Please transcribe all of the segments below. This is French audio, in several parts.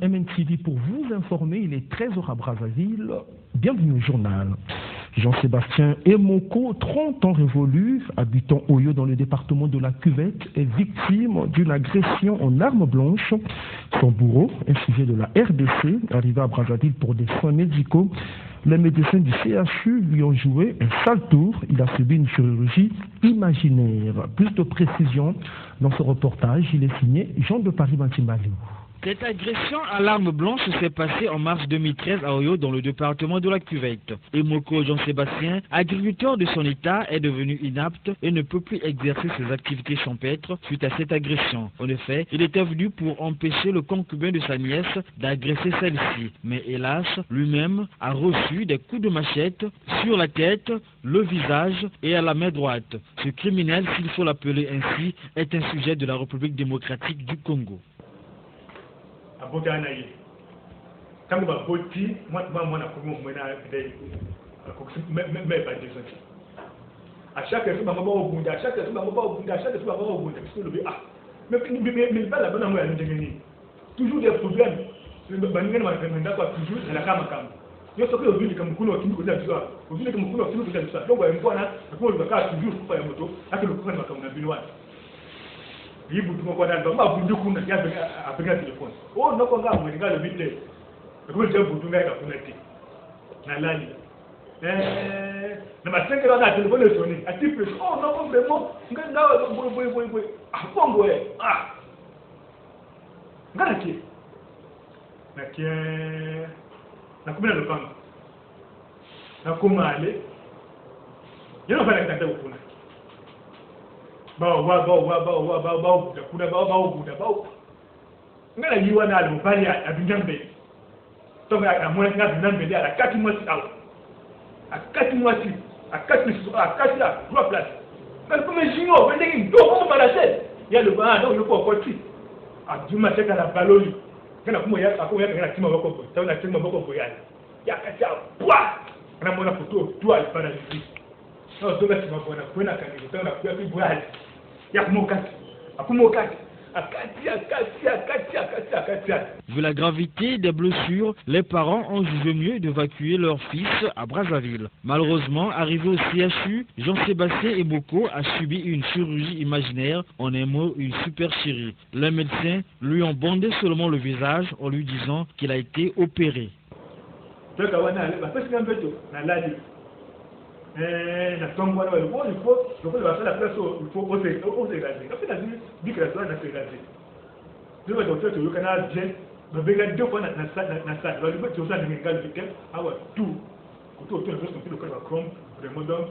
MNTV pour vous informer. Il est 13h à Brazzaville. Bienvenue au journal. Jean-Sébastien Emoko, 30 ans révolus, habitant Oyo dans le département de la Cuvette, est victime d'une agression en arme blanche. Son bourreau, un sujet de la RDC, arrivé à Brazzaville pour des soins médicaux. Les médecins du CHU lui ont joué un sale tour. Il a subi une chirurgie imaginaire. Plus de précisions dans ce reportage. Il est signé Jean de Paris-Bantimbalou. Cette agression à l'arme blanche s'est passée en mars 2013 à Oyo dans le département de la Cuvette. Emoko Jean-Sébastien, agriculteur de son état, est devenu inapte et ne peut plus exercer ses activités champêtres suite à cette agression. En effet, il était venu pour empêcher le concubin de sa nièce d'agresser celle-ci. Mais hélas, lui-même a reçu des coups de machette sur la tête, le visage et à la main droite. Ce criminel, s'il faut l'appeler ainsi, est un sujet de la République démocratique du Congo. À chaque fois, toujours des problèmes. Toujours la cam. Je sais que le but comme Kuno qui nous a dit ça. Au but comme Kuno qui nous a dit ça. Donc, on voit là, pour le cas toujours pour faire moto, avec le problème comme on a vu loin. Il vous dit qu'on a le droit de vous dire à peine téléphone. Oh, non, on a le but de vous dire vous donner la connecter. Nalani. Na 5 ans à téléphone sonné. À type oh non, vraiment, boy. Ah, bon, ouais. Ah. Ngaki. Naki. Na combien de temps? Na comment aller? Je ne vais pas t'attendre au fond. Ngala yiwa na lo bali a binjambe to ga mo na binjambe dia la 4 mois out a 4 mois a 4 la 3 place mais comme jino ben ngi do ko balasse ya le ba do le ko ti a duma se kana baloli kana kuma ya ako ya kana tima bako to na tima bako ya kacha bwa kana mo na photo tu al para ici no to ga tima bona kwena kangi to na kwa ki bwa ya kumokati akumokati. Vu la gravité des blessures, les parents ont jugé mieux d'évacuer leur fils à Brazzaville. Malheureusement, arrivé au CHU, Jean-Sébastien Emoko a subi une chirurgie imaginaire, en un mot une supercherie. Les médecins lui ont bandé seulement le visage en lui disant qu'il a été opéré. Na tongo na walikuwa ilikuwa la place il faut oser raser quand la dit que la soirée na fait raser je vais docteur tu kana bien babega deux fois na ça le but tu ça na ngal vitel awa tout ko to le reste le corps va chrome vraiment donc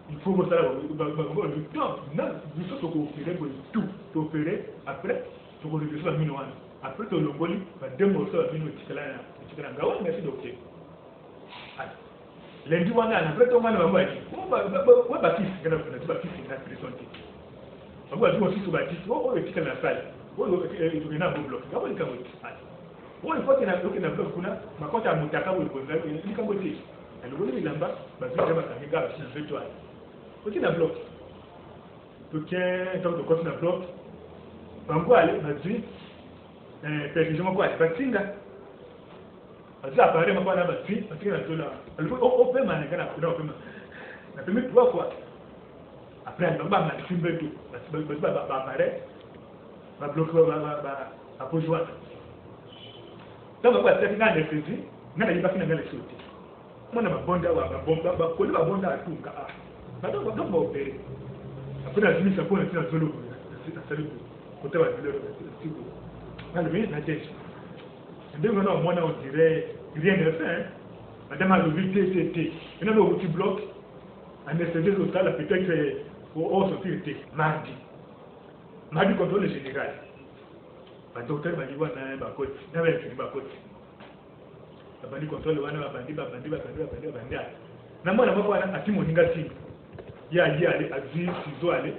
il faut que ça le temps na du tout ko opérer tout opérer après tu ko le faire mino après to le boli va demo ça mino tikala ngawa merci docteur. Lundi on a après tout on va on va bâtir c'est la présenter on va dire aussi sur bâtir on est dans la salle on est dans le bloc on va dire on il faut que na bloc kuna makonta ya mutaka wo ko ngai ni kambo ti le bolo ni lamba ba tu jama ka ngai si je toi ko ti na bloc to que donc ko ti na bloc bango ale ba tu précisément quoi ba tinga ça apparaît maintenant la batterie parce que la douleur elle faut on peut manier la douleur la première trois fois après on va mettre une tout parce que va apparaître va bloquer va pour joindre donc on va faire une anesthésie n'a pas fini dans les sauter moi na bonda ba ko le ba bonda tout ka ah donc on va opérer après la mise ça pour la zolo c'est ça côté va douleur c'est tout on le met na tête. Donc moi on dirait rien ne fait. Madame a le VTCT. Maintenant au petit bloc, anesthésie totale peut-être au sortir mardi. Mardi contrôle général. Le docteur m'a dit voilà ba côté, na va faire ba côté. La bandi contrôle wana ba bandi. Na moi na mako ana atimo ngati. Ya ali azi sizo ale.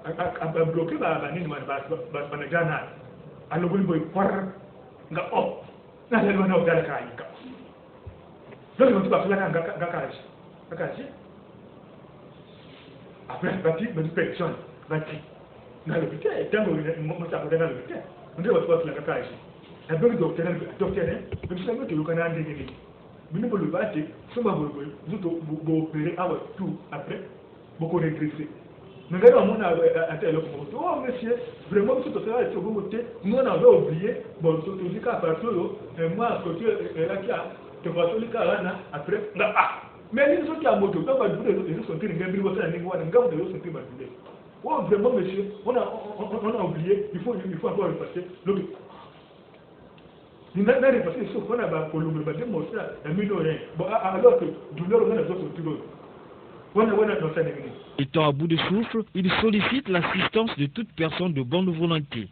A bloquer ba nini ba jana. Alogoli boy kwar nga op na le wana odala kaika donc on va faire nga kaji après bati bati personne bati na l'hôpital et tant que moi ça va dans l'hôpital on va faire la cage. Un peu de docteur, même si ça veut que le canard est gagné. Mais nous, le bâti, si on va vous opérer à tout après, beaucoup régresser. Mais là, on a atteint le point. Oh, monsieur, vraiment, tout ça, c'est vous voter. Nous, on avait oublié, bon, tout le cas, parce que moi, à côté, là, qui a, tu vas sur le cas, là, après, là, ah. Mais les autres qui ont moto, quand on va vous les autres sont très bien, ils vont faire un niveau, on garde les autres sont très mal. Oh, vraiment, monsieur, on a oublié, il faut encore le passer. Il n'a pas repassé, sauf qu'on a pour le démontrer un million. Bon, alors que douleur, on a les autres toujours. Étant à bout de souffle, il sollicite l'assistance de toute personne de bonne volonté.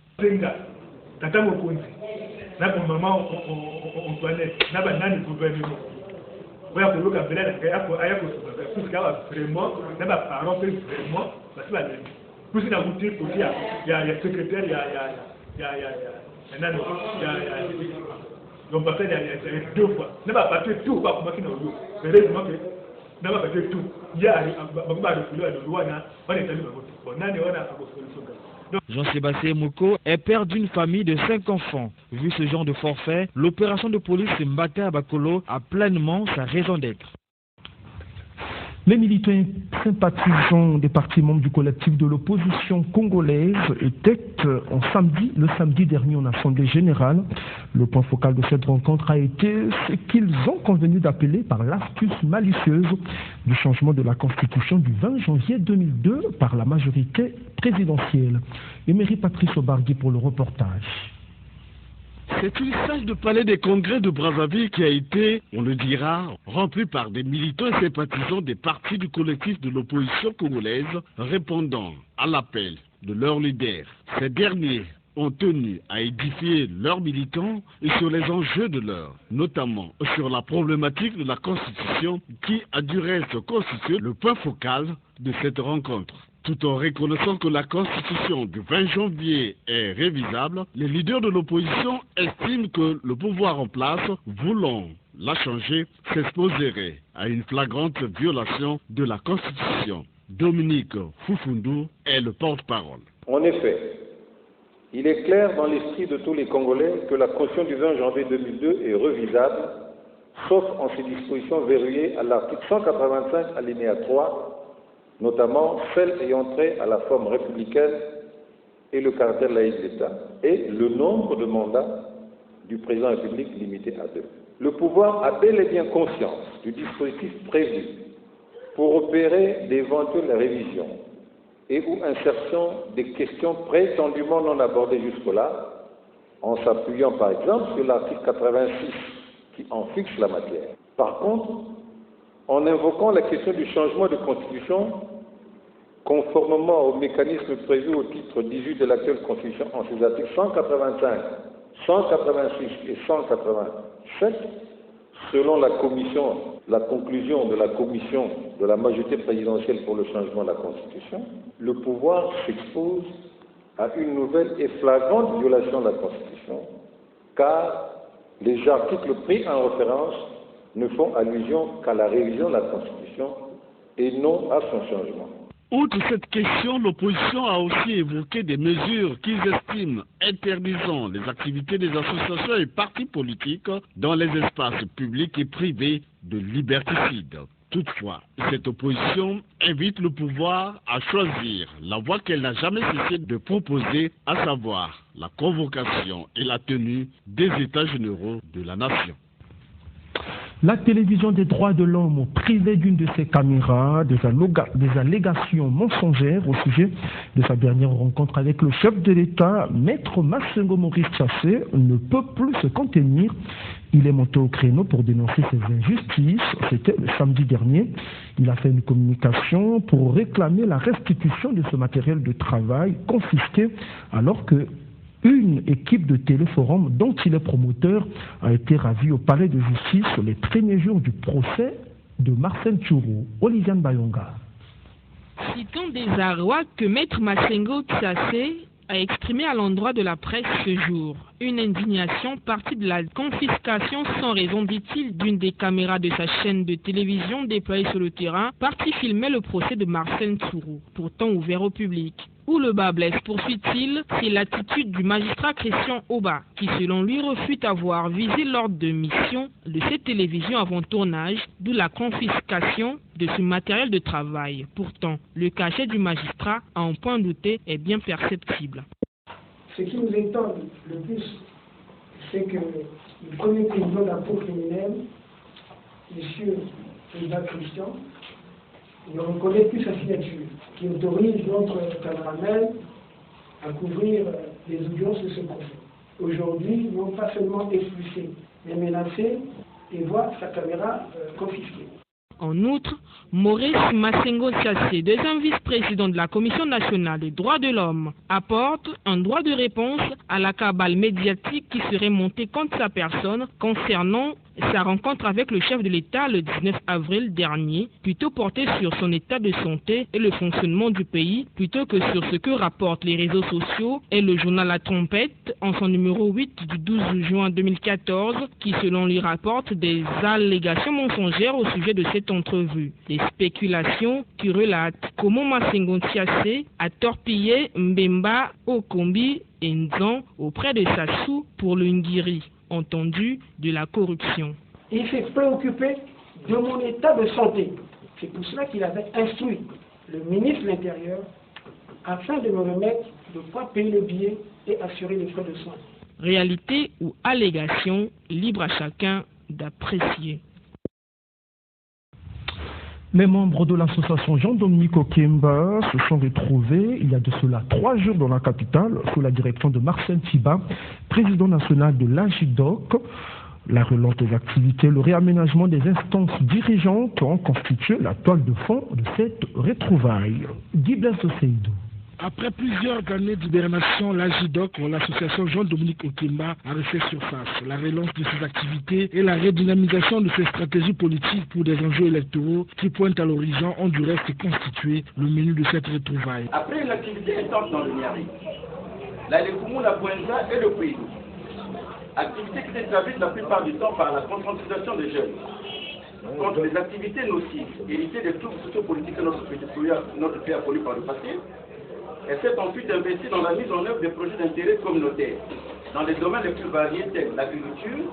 Donc, parce qu'il y a 2 fois. Ne va pas faire tout, pas comme ça, mais heureusement que ne va pas faire tout. Il y a Jean-Sébastien Moko est père d'une famille de 5 enfants. Vu ce genre de forfait, l'opération de police Mbata à Bakolo a pleinement sa raison d'être. Les militants sympathisants des partis membres du collectif de l'opposition congolaise étaient le samedi dernier en Assemblée générale. Le point focal de cette rencontre a été ce qu'ils ont convenu d'appeler par l'astuce malicieuse du changement de la Constitution du 20 janvier 2002 par la majorité présidentielle. Emery Patrice Obargui pour le reportage. C'est une salle de palais des congrès de Brazzaville qui a été, on le dira, remplie par des militants et sympathisants des partis du collectif de l'opposition congolaise répondant à l'appel de leurs leaders. Ces derniers ont tenu à édifier leurs militants et sur les enjeux de l'heure, notamment sur la problématique de la Constitution qui a dû rester constituer le point focal de cette rencontre. Tout en reconnaissant que la Constitution du 20 janvier est révisable, les leaders de l'opposition estiment que le pouvoir en place, voulant la changer, s'exposerait à une flagrante violation de la Constitution. Dominique Foufoundou est le porte-parole. En effet, il est clair dans l'esprit de tous les Congolais que la Constitution du 20 janvier 2002 est revisable, sauf en ses dispositions verrouillées à l'article 185 alinéa 3, notamment celles ayant trait à la forme républicaine et le caractère laïque de l'État, et le nombre de mandats du président de la République limité à 2. Le pouvoir a bel et bien conscience du dispositif prévu pour opérer d'éventuelles révisions et ou insertion des questions prétendument non abordées jusque-là, en s'appuyant par exemple sur l'article 86 qui en fixe la matière. Par contre, en invoquant la question du changement de constitution, conformément au mécanisme prévu au titre 18 de l'actuelle constitution en ses articles 185, 186 et 187, selon la conclusion de la commission de la majorité présidentielle pour le changement de la constitution, le pouvoir s'expose à une nouvelle et flagrante violation de la constitution, car les articles pris en référence ne font allusion qu'à la révision de la Constitution et non à son changement. Outre cette question, l'opposition a aussi évoqué des mesures qu'ils estiment interdisant les activités des associations et partis politiques dans les espaces publics et privés de liberticide. Toutefois, cette opposition invite le pouvoir à choisir la voie qu'elle n'a jamais cessé de proposer, à savoir la convocation et la tenue des États généraux de la nation. La télévision des droits de l'homme privée d'une de ses caméras des allégations mensongères au sujet de sa dernière rencontre avec le chef de l'État, Maître Massengo Maurice Chassé, ne peut plus se contenir. Il est monté au créneau pour dénoncer ces injustices. C'était le samedi dernier. Il a fait une communication pour réclamer la restitution de ce matériel de travail confisqué alors que une équipe de téléforum dont il est promoteur a été ravie au palais de justice les premiers jours du procès de Marcel Tchourou. Oliviane Bayonga. Citant des arrois que Maître Massengo Chassé a exprimé à l'endroit de la presse ce jour. Une indignation partie de la confiscation sans raison, dit-il, d'une des caméras de sa chaîne de télévision déployée sur le terrain, partie filmer le procès de Marcel Tchourou, pourtant ouvert au public. Où le bas blesse, poursuit-il, c'est l'attitude du magistrat Christian Oba, qui selon lui refute avoir visé l'ordre de mission de cette télévision avant tournage, d'où la confiscation de ce matériel de travail. Pourtant, le cachet du magistrat, à un point douté, est bien perceptible. Ce qui nous étonne le plus, c'est que le premier président de la Cour criminelle, M. Oba Christian, ne reconnaît plus sa signature, qui autorise notre caméraman à couvrir les audiences de ce procès. Aujourd'hui, non pas seulement expulsé, mais menacé et voit sa caméra confisquée. En outre, Maurice Massengo Siassé, deuxième vice-président de la Commission nationale des droits de l'homme, apporte un droit de réponse à la cabale médiatique qui serait montée contre sa personne concernant sa rencontre avec le chef de l'État le 19 avril dernier, plutôt portée sur son état de santé et le fonctionnement du pays, plutôt que sur ce que rapportent les réseaux sociaux et le journal La Trompette en son numéro 8 du 12 juin 2014, qui selon lui rapporte des allégations mensongères au sujet de cette entrevue. Des spéculations qui relatent comment Massengo Siassé a torpillé Mbemba Okombi et Nzan auprès de Sassou pour le Ngiri, entendu de la corruption. Il s'est préoccupé de mon état de santé. C'est pour cela qu'il avait instruit le ministre de l'Intérieur afin de me remettre de quoi payer le billet et assurer les frais de soins. Réalité ou allégation, libre à chacun d'apprécier. Les membres de l'association Jean-Dominique Okemba se sont retrouvés il y a de cela 3 jours dans la capitale sous la direction de Marcel Tiba, président national de l'AJIDOC. La relance des activités, le réaménagement des instances dirigeantes ont constitué la toile de fond de cette retrouvaille. Guy Blaise Seydou. Après plusieurs années d'hibernation, l'AJIDOC, l'association Jean-Dominique Okemba, a refait surface. La relance de ses activités et la redynamisation de ses stratégies politiques pour des enjeux électoraux qui pointent à l'horizon ont du reste constitué le menu de cette retrouvaille. Après une activité intense dans le Niari, la Lekoumou, la Poenza et le Pays, activité qui s'est traduite la plupart du temps par la conscientisation des jeunes contre les activités nocives héritées des troubles sociopolitiques que notre pays a connus par le passé. Elle s'est ensuite investie dans la mise en œuvre des projets d'intérêt communautaire dans les domaines les plus variés tels l'agriculture,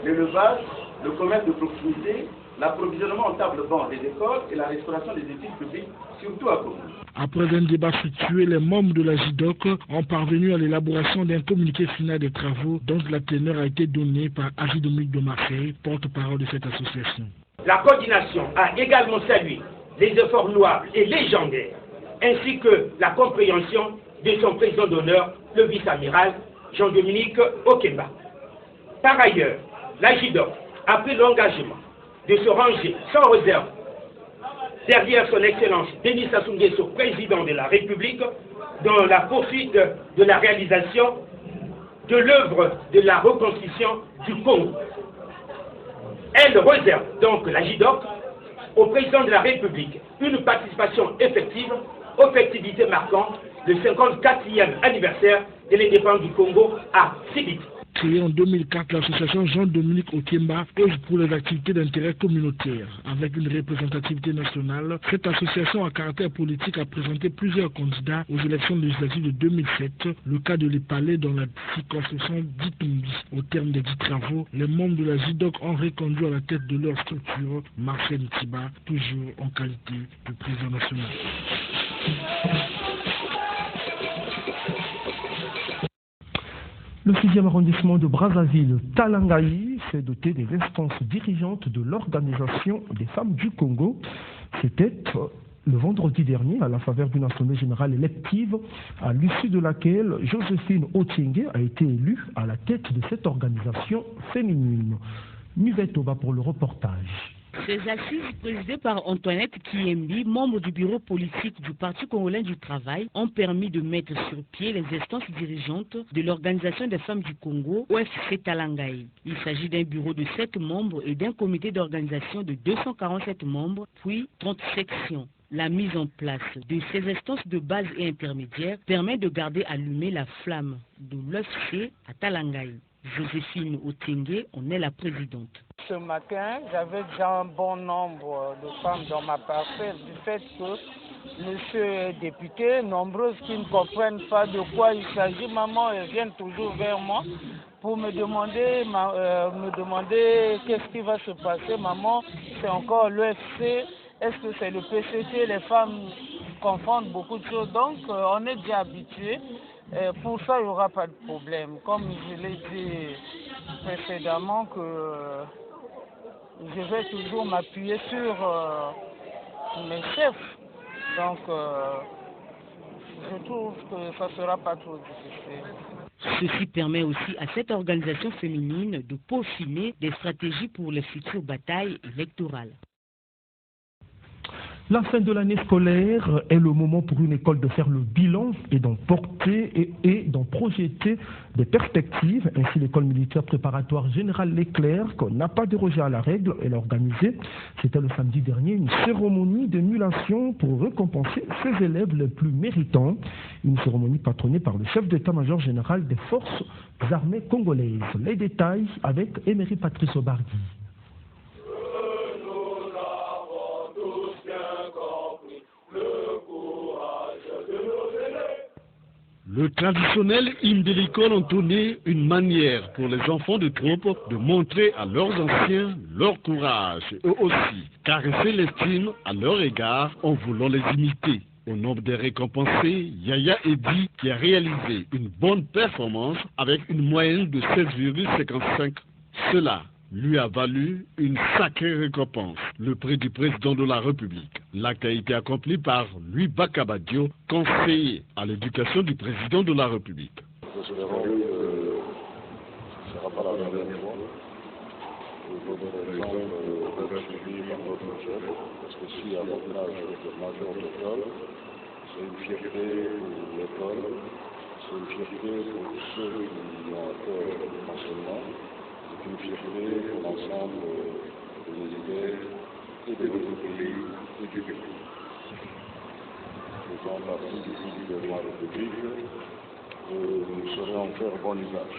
l'élevage, le commerce de proximité, l'approvisionnement en table-banc des écoles et la restauration des études publiques, surtout à Congo. Après un débat fructueux, les membres de la JIDOC ont parvenu à l'élaboration d'un communiqué final des travaux dont la teneur a été donnée par Agi Dominique de Marseille, porte-parole de cette association. La coordination a également salué les efforts louables et légendaires ainsi que la compréhension de son président d'honneur, le vice-amiral Jean-Dominique Okemba. Par ailleurs, la JIDOC a pris l'engagement de se ranger sans réserve derrière son Excellence Denis Sassou Nguesso, président de la République, dans la poursuite de la réalisation de l'œuvre de la reconstruction du Congo. Elle réserve donc la JIDOC au président de la République une participation effective aux festivités marquant le 54e anniversaire de l'indépendance du Congo à Sibiti. Créée en 2004, l'association Jean-Dominique Okemba œuvre pour les activités d'intérêt communautaire. Avec une représentativité nationale, cette association à caractère politique a présenté plusieurs candidats aux élections législatives de 2007, le cas de l'Épalais dans la circonscription d'Itumbi. Au terme des 10 travaux, les membres de la JIDOC ont reconduit à la tête de leur structure Marcel Tiba, toujours en qualité de président national. Le 6e arrondissement de Brazzaville, Talangaï, s'est doté des instances dirigeantes de l'Organisation des femmes du Congo. C'était le vendredi dernier à la faveur d'une assemblée générale élective à l'issue de laquelle Joséphine Otienge a été élue à la tête de cette organisation féminine. Muvette Oba pour le reportage. Ces assises, présidées par Antoinette Kiembi, membre du bureau politique du Parti congolais du travail, ont permis de mettre sur pied les instances dirigeantes de l'Organisation des femmes du Congo, OFC Talangaï. Il s'agit d'un bureau de 7 membres et d'un comité d'organisation de 247 membres, puis 30 sections. La mise en place de ces instances de base et intermédiaires permet de garder allumée la flamme de l'OFC à Talangaï. Joséphine Otienge en est la présidente. Ce matin, j'avais déjà un bon nombre de femmes dans ma parcelle du fait que monsieur député, nombreuses qui ne comprennent pas de quoi il s'agit. Maman, elles viennent toujours vers moi pour me demander qu'est-ce qui va se passer. Maman, c'est encore l'UFC, est-ce que c'est le PCC? Les femmes confondent beaucoup de choses, donc on est déjà habitué. Pour ça, il n'y aura pas de problème. Comme je l'ai dit précédemment, que je vais toujours m'appuyer sur mes chefs. Donc, je trouve que ça ne sera pas trop difficile. Ceci permet aussi à cette organisation féminine de peaufiner des stratégies pour les futures batailles électorales. La fin de l'année scolaire est le moment pour une école de faire le bilan et d'en porter et d'en projeter des perspectives. Ainsi, l'école militaire préparatoire générale Leclerc n'a pas dérogé à la règle. Elle a organisé, c'était le samedi dernier, une cérémonie d'émulation pour récompenser ses élèves les plus méritants. Une cérémonie patronnée par le chef d'état-major général des forces armées congolaises. Les détails avec Emery Patrice Obardi. Le traditionnel hymne de l'école entonné, une manière pour les enfants de troupe de montrer à leurs anciens leur courage et eux aussi caresser l'estime à leur égard en voulant les imiter. Au nombre des récompensés, Yaya Eddy qui a réalisé une bonne performance avec une moyenne de 16,55. Cela lui a valu une sacrée récompense, le prix du président de la République. L'acte a été accompli par Louis Bakabadio, conseiller à l'éducation du président de la République. Espérons que ce ne sera pas la dernière fois. Vous donnerez l'exemple d'être suivi par votre chef, parce que si à votre âge vous êtes major d'école, c'est une fierté pour l'école, c'est une fierté pour ceux qui ont fait l'enseignement. C'est une fierté pour l'ensemble des élèves et de notre pays et du pays. Faisant partie du pays de la République, nous saurons en faire bon usage.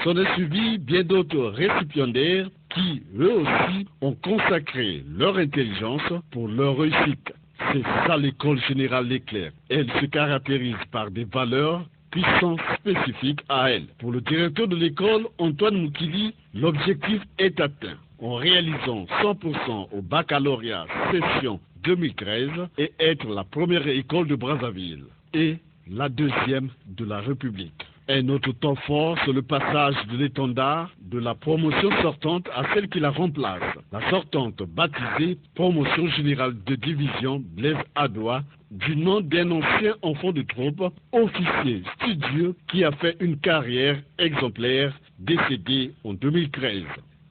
S'en est suivi bien d'autres récipiendaires qui, eux aussi, ont consacré leur intelligence pour leur réussite. C'est ça l'école générale Leclerc. Elle se caractérise par des valeurs qui sont spécifiques à elle. Pour le directeur de l'école, Antoine Moukili, l'objectif est atteint en réalisant 100% au baccalauréat session 2013 et être la première école de Brazzaville et la deuxième de la République. Un autre temps fort, c'est le passage de l'étendard de la promotion sortante à celle qui la remplace. La sortante, baptisée Promotion Générale de Division Blaise Adoua, du nom d'un ancien enfant de troupe, officier studieux qui a fait une carrière exemplaire, décédé en 2013.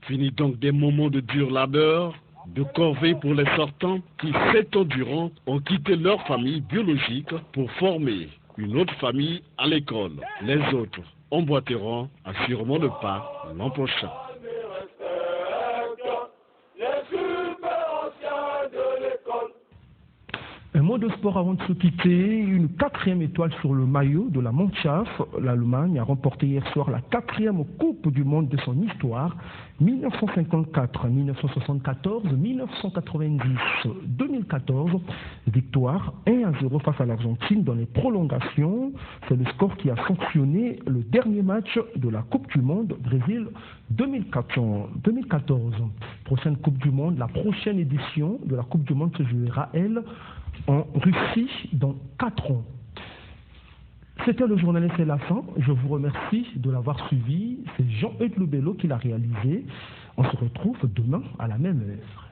Fini donc des moments de dur labeur, de corvée pour les sortants qui, 7 ans durant, ont quitté leur famille biologique pour former une autre famille à l'école. Les autres emboîteront assurément le pas l'an prochain. Un mot de sport avant de se quitter, une 4e étoile sur le maillot de la Mannschaft. L'Allemagne a remporté hier soir la 4e Coupe du Monde de son histoire, 1954, 1974, 1990, 2014. Victoire 1-0 face à l'Argentine dans les prolongations. C'est le score qui a sanctionné le dernier match de la Coupe du Monde Brésil 2014. Prochaine Coupe du Monde, la prochaine édition de la Coupe du Monde se jouera, elle, en Russie dans 4 ans. C'était le journaliste et la fin. Je vous remercie de l'avoir suivi. C'est Jean-Eudes Lubello qui l'a réalisé. On se retrouve demain à la même heure.